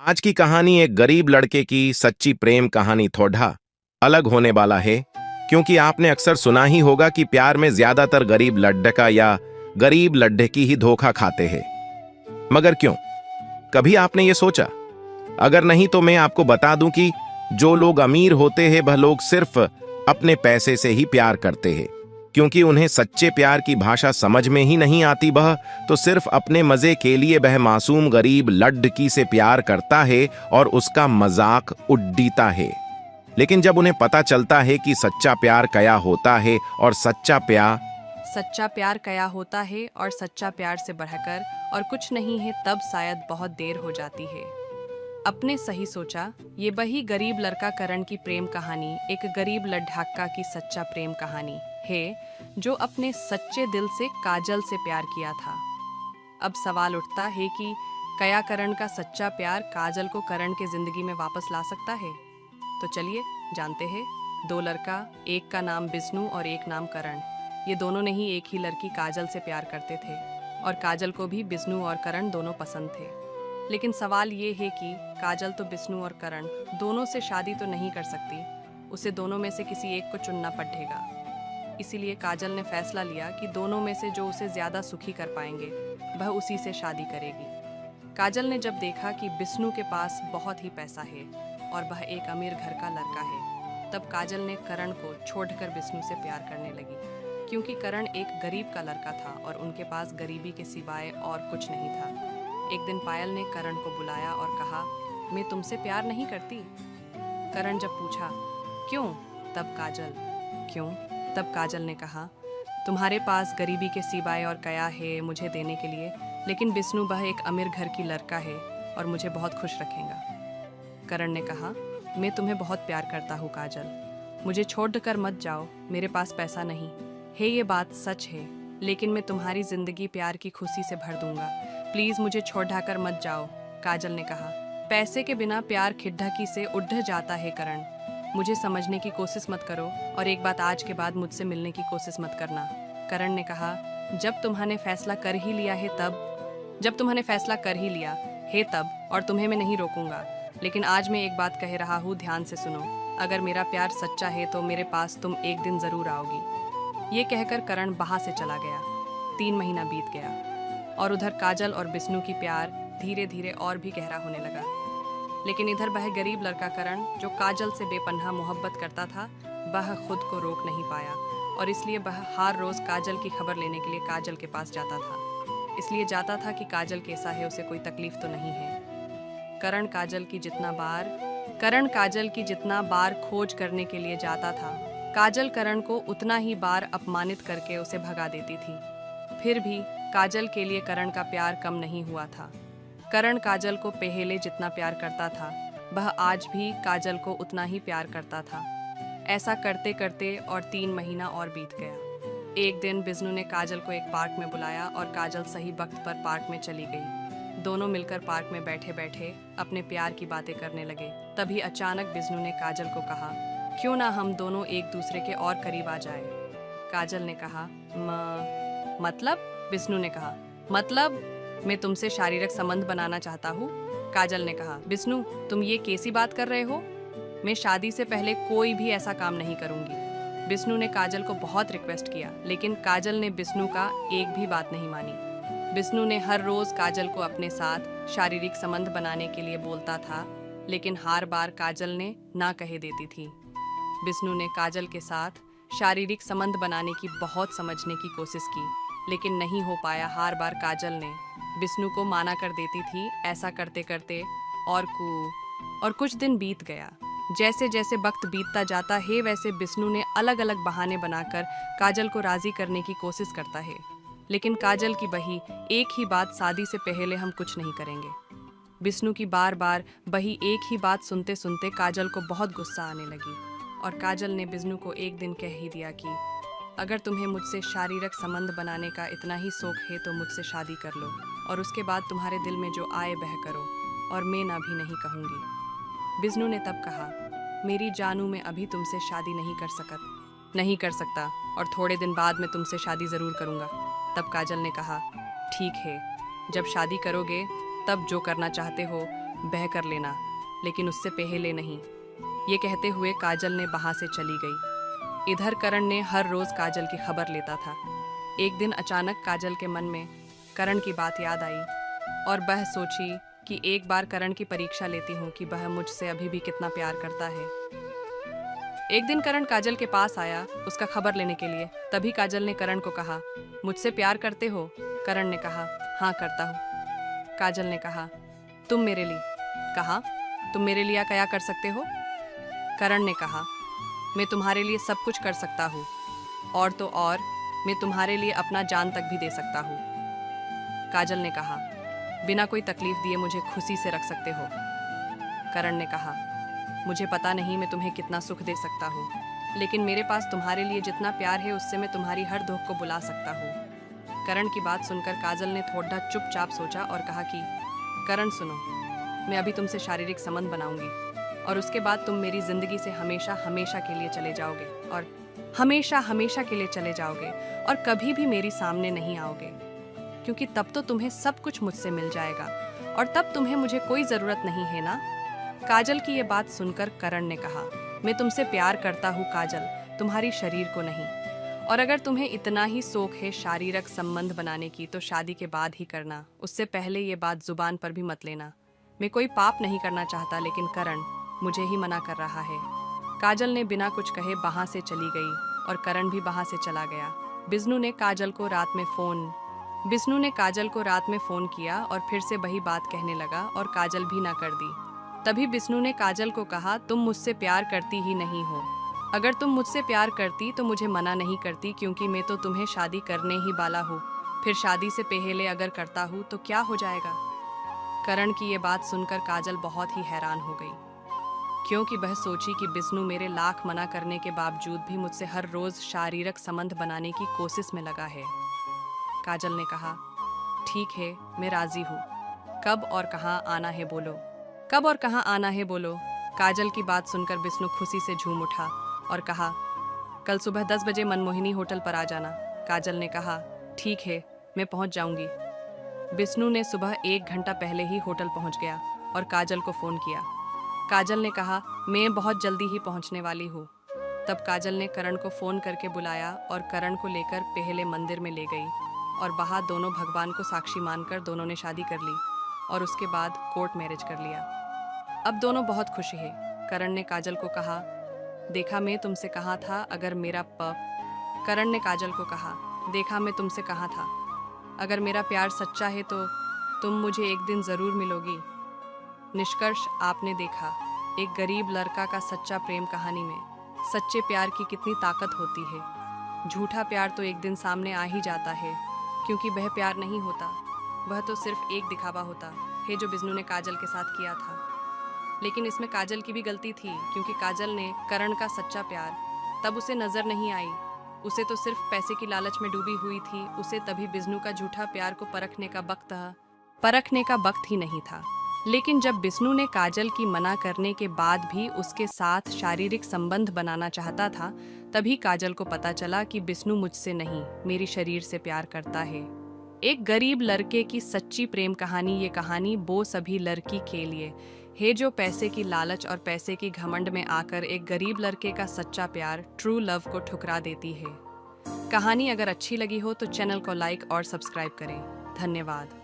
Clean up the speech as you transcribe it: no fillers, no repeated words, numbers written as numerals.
आज की कहानी एक गरीब लड़के की सच्ची प्रेम कहानी थोड़ा अलग होने वाला है। क्योंकि आपने अक्सर सुना ही होगा कि प्यार में ज्यादातर गरीब लड़का या गरीब लड़की ही धोखा खाते हैं। मगर क्यों? कभी आपने ये सोचा? अगर नहीं तो मैं आपको बता दूं कि जो लोग अमीर होते हैं वह लोग सिर्फ अपने पैसे से ही प्यार करते हैं। क्योंकि उन्हें सच्चे प्यार की भाषा समझ में ही नहीं आती। वह तो सिर्फ अपने मजे के लिए वह मासूम गरीब लड़की से प्यार करता है और उसका मजाक उड्डीता है। लेकिन जब उन्हें पता चलता है कि सच्चा प्यार क्या होता है और सच्चा प्यार कया होता है और सच्चा प्यार से बढ़कर और कुछ नहीं है, तब शायद बहुत देर हो जाती है। अपने सही सोचा, ये वही गरीब लड़का करण की प्रेम कहानी एक गरीब लड़का की सच्चा प्रेम कहानी है जो अपने सच्चे दिल से काजल से प्यार किया था। अब सवाल उठता है कि क्या करण का सच्चा प्यार काजल को करण के जिंदगी में वापस ला सकता है? तो चलिए जानते हैं। दो लड़का, एक का नाम विष्णु और एक नाम करण। ये दोनों ने ही एक ही लड़की काजल से प्यार करते थे और काजल को भी विष्णु और करण दोनों पसंद थे। लेकिन सवाल ये है कि काजल तो विष्णु और करण दोनों से शादी तो नहीं कर सकती, उसे दोनों में से किसी एक को चुनना पड़ेगा। इसीलिए काजल ने फैसला लिया कि दोनों में से जो उसे ज़्यादा सुखी कर पाएंगे वह उसी से शादी करेगी। काजल ने जब देखा कि विष्णु के पास बहुत ही पैसा है और वह एक अमीर घर का लड़का है, तब काजल ने करण को छोड़कर विष्णु से प्यार करने लगी। क्योंकि करण एक गरीब का लड़का था और उनके पास गरीबी के सिवाय और कुछ नहीं था। एक दिन पायल ने करण को बुलाया और कहा, मैं तुमसे प्यार नहीं करती। करण जब पूछा क्यों, तब काजल ने कहा, तुम्हारे पास गरीबी के सिवाय और क्या है मुझे देने के लिए, लेकिन विष्णु वह एक अमीर घर की लड़का है और मुझे बहुत खुश रखेगा। करण ने कहा, मैं तुम्हें बहुत प्यार करता हूँ काजल, मुझे छोड़कर मत जाओ, मेरे पास पैसा नहीं है, ये बात सच है, लेकिन मैं तुम्हारी जिंदगी प्यार की खुशी से भर दूंगा, प्लीज मुझे छोड़कर मत जाओ। काजल ने कहा, पैसे के बिना प्यार खिड़की से उड़ जाता है करण, मुझे समझने की कोशिश मत करो और एक बात, आज के बाद मुझसे मिलने की कोशिश मत करना। करण ने कहा, जब तुम्हारे फैसला कर ही लिया है तब और तुम्हें मैं नहीं रोकूंगा। लेकिन आज मैं एक बात कह रहा हूँ, ध्यान से सुनो। अगर मेरा प्यार सच्चा है तो मेरे पास तुम एक दिन जरूर आओगी। ये कहकर करण वहां से चला गया। 3 महीना बीत गया और उधर काजल और विष्णु की प्यार धीरे धीरे और भी गहरा होने लगा। लेकिन इधर वह गरीब लड़का करण जो काजल से बेपनाह मोहब्बत करता था, वह खुद को रोक नहीं पाया और इसलिए वह हर रोज काजल की खबर लेने के लिए काजल के पास जाता था। इसलिए जाता था कि काजल कैसा है, उसे कोई तकलीफ तो नहीं है। करण काजल की जितना बार खोज करने के लिए जाता था, काजल करण को उतना ही बार अपमानित करके उसे भगा देती थी। फिर भी काजल के लिए करण का प्यार कम नहीं हुआ था। करण काजल को पहले जितना प्यार करता था, वह आज भी काजल को उतना ही प्यार करता था। ऐसा करते करते और 3 महीना और बीत गया। एक दिन विष्णु ने काजल को एक पार्क में बुलाया और काजल सही वक्त पर पार्क में चली गई। दोनों मिलकर पार्क में बैठे बैठे अपने प्यार की बातें करने लगे। तभी अचानक विष्णु ने काजल को कहा, क्यों ना हम दोनों एक दूसरे के और करीब आ जाए। काजल ने कहा, मतलब? विष्णु ने कहा, मतलब मैं तुमसे शारीरिक संबंध बनाना चाहता हूँ। काजल ने कहा, विष्णु तुम ये कैसी बात कर रहे हो, मैं शादी से पहले कोई भी ऐसा काम नहीं करूँगी। विष्णु ने काजल को बहुत रिक्वेस्ट किया, लेकिन काजल ने विष्णु का एक भी बात नहीं मानी। विष्णु ने हर रोज काजल को अपने साथ शारीरिक संबंध बनाने के लिए बोलता था, लेकिन हर बार काजल ने ना कह देती थी। विष्णु ने काजल के साथ शारीरिक संबंध बनाने की बहुत समझने की कोशिश की, लेकिन नहीं हो पाया। हर बार काजल ने विष्णु को माना कर देती थी। ऐसा करते करते और कुछ दिन बीत गया। जैसे जैसे वक्त बीतता जाता है, वैसे विष्णु ने अलग अलग बहाने बनाकर काजल को राजी करने की कोशिश करता है, लेकिन काजल की वही एक ही बात, शादी से पहले हम कुछ नहीं करेंगे। विष्णु की बार बार वही एक ही बात सुनते सुनते काजल को बहुत गुस्सा आने लगी और काजल ने विष्णु को एक दिन कह ही दिया कि अगर तुम्हें मुझसे शारीरिक संबंध बनाने का इतना ही शौक है तो मुझसे शादी कर लो और उसके बाद तुम्हारे दिल में जो आए वह करो और मैं ना भी नहीं कहूँगी। विष्णु ने तब कहा, मेरी जानू, मैं अभी तुमसे शादी नहीं कर सकता और थोड़े दिन बाद मैं तुमसे शादी ज़रूर करूँगा। तब काजल ने कहा, ठीक है, जब शादी करोगे तब जो करना चाहते हो बह कर लेना, लेकिन उससे पहले नहीं। ये कहते हुए काजल ने वहां से चली गई। इधर करण ने हर रोज काजल की खबर लेता था। एक दिन अचानक काजल के मन में करण की बात याद आई और वह सोची कि एक बार करण की परीक्षा लेती हूँ कि वह मुझसे अभी भी कितना प्यार करता है। एक दिन करण काजल के पास आया उसका खबर लेने के लिए। तभी काजल ने करण को कहा, मुझसे प्यार करते हो? करण ने कहा, हाँ करता हूँ। काजल ने कहा, तुम मेरे लिए? कहा, तुम मेरे लिए क्या कर सकते हो? करण ने कहा, मैं तुम्हारे लिए सब कुछ कर सकता हूँ, और तो और मैं तुम्हारे लिए अपना जान तक भी दे सकता हूँ। काजल ने कहा, बिना कोई तकलीफ दिए मुझे खुशी से रख सकते हो। करण ने कहा, मुझे पता नहीं मैं तुम्हें कितना सुख दे सकता हूँ, लेकिन मेरे पास तुम्हारे लिए जितना प्यार है उससे मैं तुम्हारी हर दुख को बुला सकता हूँ। करण की बात सुनकर काजल ने थोड़ा चुपचाप सोचा और कहा कि करण सुनो, मैं अभी तुमसे शारीरिक संबंध बनाऊंगी और उसके बाद तुम मेरी जिंदगी से हमेशा हमेशा के लिए चले जाओगे और हमेशा हमेशा के लिए चले जाओगे और कभी भी मेरी सामने नहीं आओगे, क्योंकि तब तो तुम्हें सब कुछ मुझसे मिल जाएगा और तब तुम्हें मुझे कोई जरूरत नहीं है ना। काजल की ये बात सुनकर करण ने कहा, मैं तुमसे प्यार करता हूँ काजल, तुम्हारी शरीर को नहीं। और अगर तुम्हें इतना ही शौक है शारीरिक संबंध बनाने की तो शादी के बाद ही करना, उससे पहले ये बात जुबान पर भी मत लेना। मैं कोई पाप नहीं करना चाहता, लेकिन करण मुझे ही मना कर रहा है। काजल ने बिना कुछ कहे वहां से चली गई और करण भी वहां से चला गया। बिष्णु ने काजल को रात में फोन किया और फिर से वही बात कहने लगा और काजल भी ना कर दी। तभी बिष्णु ने काजल को कहा, तुम मुझसे प्यार करती ही नहीं हो। अगर तुम मुझसे प्यार करती तो मुझे मना नहीं करती, क्योंकि मैं तो तुम्हें शादी करने ही वाला हूँ। फिर शादी से पहले अगर करता हूँ तो क्या हो जाएगा? करण की ये बात सुनकर काजल बहुत ही हैरान हो गई, क्योंकि वह सोची कि बिष्णु मेरे लाख मना करने के बावजूद भी मुझसे हर रोज शारीरिक संबंध बनाने की कोशिश में लगा है। काजल ने कहा, ठीक है, मैं राजी हूँ। कब और कहाँ आना है बोलो? कब और कहाँ आना है बोलो? काजल की बात सुनकर बिष्णु खुशी से झूम उठा और कहा, कल सुबह 10 बजे मनमोहिनी होटल पर आ जाना। काजल ने कहा, ठीक है, मैं पहुंच जाऊंगी। बिष्णु ने सुबह 1 घंटा पहले ही होटल पहुंच गया और काजल को फोन किया। काजल ने कहा, मैं बहुत जल्दी ही पहुंचने वाली हूँ। तब काजल ने करण को फोन करके बुलाया और करण को लेकर पहले मंदिर में ले गई और वहाँ दोनों भगवान को साक्षी मानकर दोनों ने शादी कर ली और उसके बाद कोर्ट मैरिज कर लिया। अब दोनों बहुत खुश हैं। करण ने काजल को कहा, देखा मैं तुमसे कहा था अगर मेरा करण ने काजल को कहा, देखा मैं तुमसे कहा था अगर मेरा प्यार सच्चा है तो तुम मुझे एक दिन जरूर मिलोगी। निष्कर्ष आपने देखा, एक गरीब लड़का का सच्चा प्रेम कहानी में सच्चे प्यार की कितनी ताकत होती है। झूठा प्यार तो एक दिन सामने आ ही जाता है, क्योंकि वह प्यार नहीं होता, वह तो सिर्फ एक दिखावा होता है जो बिष्णु ने काजल के साथ किया था। लेकिन इसमें काजल की भी गलती थी, क्योंकि काजल ने करण का सच्चा प्यार तब उसे नजर नहीं आई। उसे तो सिर्फ पैसे की लालच में डूबी हुई थी। उसे तभी बिष्णु का झूठा प्यार को परखने का वक्त ही नहीं था। लेकिन जब बिष्णु ने काजल की मना करने के बाद भी उसके साथ शारीरिक संबंध बनाना चाहता था, तभी काजल को पता चला कि बिष्णु मुझसे नहीं, मेरी शरीर से प्यार करता है। एक गरीब लड़के की सच्ची प्रेम कहानी। ये कहानी वो सभी लड़की के लिए है जो पैसे की लालच और पैसे की घमंड में आकर एक गरीब लड़के का सच्चा प्यार, ट्रू लव को ठुकरा देती है। कहानी अगर अच्छी लगी हो तो चैनल को लाइक और सब्सक्राइब करें। धन्यवाद।